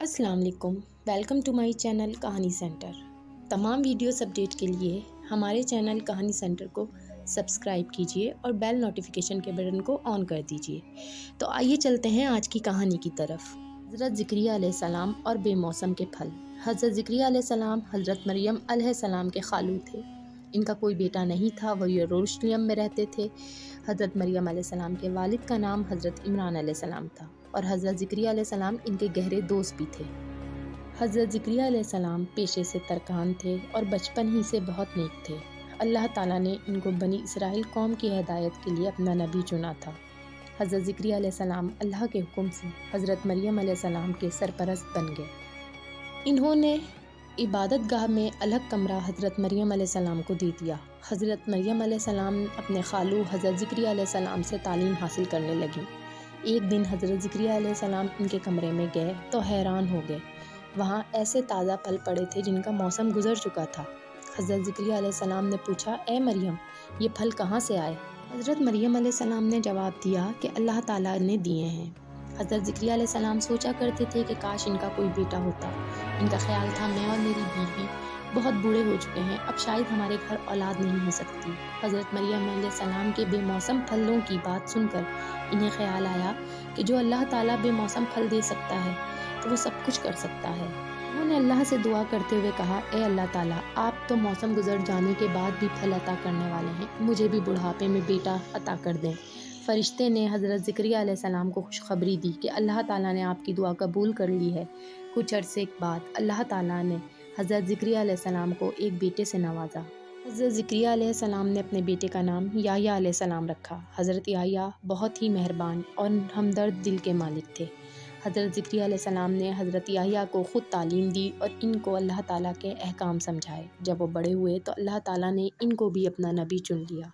السلام علیکم، welcome to my channel کہانی سینٹر۔ تمام ویڈیوز اپڈیٹ کے لیے ہمارے چینل کہانی سینٹر کو سبسکرائب کیجیے اور بیل نوٹیفیکیشن کے بٹن کو آن کر دیجیے۔ تو آئیے چلتے ہیں آج کی کہانی کی طرف۔ حضرت زکریا علیہ السلام اور بے موسم کے پھل۔ حضرت زکریا علیہ السلام حضرت مریم علیہ السلام کے خالو تھے۔ ان کا کوئی بیٹا نہیں تھا، وہ یروشلم میں رہتے تھے۔ حضرت مریم علیہ السلام کے والد کا نام حضرت عمران علیہ السلام تھا اور حضرت زکریا علیہ السلام ان کے گہرے دوست بھی تھے۔ حضرت زکریا علیہ السلام پیشے سے ترکان تھے اور بچپن ہی سے بہت نیک تھے۔ اللہ تعالیٰ نے ان کو بنی اسرائیل قوم کی ہدایت کے لیے اپنا نبی چنا تھا۔ حضرت زکریا علیہ السلام اللہ کے حکم سے حضرت مریم علیہ السلام کے سرپرست بن گئے۔ انہوں نے عبادت گاہ میں الگ کمرہ حضرت مریم علیہ السلام کو دے دیا۔ حضرت مریم علیہ السلام اپنے خالو حضرت زکریا علیہ السلام سے تعلیم حاصل کرنے لگیں۔ ایک دن حضرت زکریا علیہ السلام ان کے کمرے میں گئے تو حیران ہو گئے۔ وہاں ایسے تازہ پھل پڑے تھے جن کا موسم گزر چکا تھا۔ حضرت زکریا علیہ السلام نے پوچھا، اے مریم، یہ پھل کہاں سے آئے؟ حضرت مریم علیہ السلام نے جواب دیا کہ اللہ تعالیٰ نے دیے ہیں۔ حضرت زکریا علیہ السلام سوچا کرتے تھے کہ کاش ان کا کوئی بیٹا ہوتا۔ ان کا خیال تھا میں اور میری بیوی بہت بوڑھے ہو چکے ہیں، اب شاید ہمارے گھر اولاد نہیں ہو سکتی۔ حضرت مریم علیہ السلام کے بے موسم پھلوں کی بات سن کر انہیں خیال آیا کہ جو اللہ تعالیٰ بے موسم پھل دے سکتا ہے تو وہ سب کچھ کر سکتا ہے۔ انہوں نے اللہ سے دعا کرتے ہوئے کہا، اے اللہ تعالیٰ، آپ تو موسم گزر جانے کے بعد بھی پھل عطا کرنے والے ہیں، مجھے بھی بڑھاپے میں بیٹا عطا کر دیں۔ فرشتے نے حضرت زکریا علیہ السلام کو خوشخبری دی کہ اللہ تعالیٰ نے آپ کی دعا قبول کر لی ہے۔ کچھ عرصے بعد اللہ تعالیٰ نے حضرت زکریا علیہ السلام کو ایک بیٹے سے نوازا۔ حضرت زکریا علیہ السلام نے اپنے بیٹے کا نام یحییٰ علیہ السلام رکھا۔ حضرت یحییٰ بہت ہی مہربان اور ہمدرد دل کے مالک تھے۔ حضرت زکریا علیہ السلام نے حضرت یحییٰ کو خود تعلیم دی اور ان کو اللہ تعالیٰ کے احکام سمجھائے۔ جب وہ بڑے ہوئے تو اللہ تعالیٰ نے ان کو بھی اپنا نبی چن لیا۔